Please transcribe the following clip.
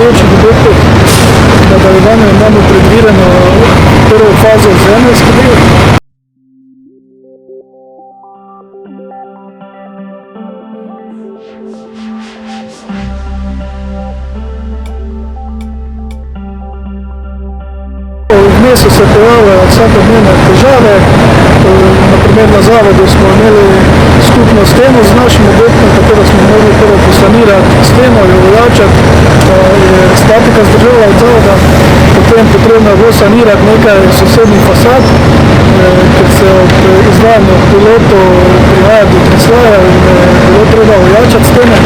prihajajoči dogodek. V nadaljevanju imamo predvideno prvo fazo zemeljski del. Vmes so se pojavljale vsakodnevne težave, naprimer na zavodu smo imeli skupno steno z našim objektom, katero smo morali prvo posanirati steno, jo ojačati, je statika zdržala od zavoda, potem potrebno je bilo sanirati nekaj sosednjih fasad, ker se ob izvajanju pilotov prihaja do tresljaja in je bilo treba ojačati stene.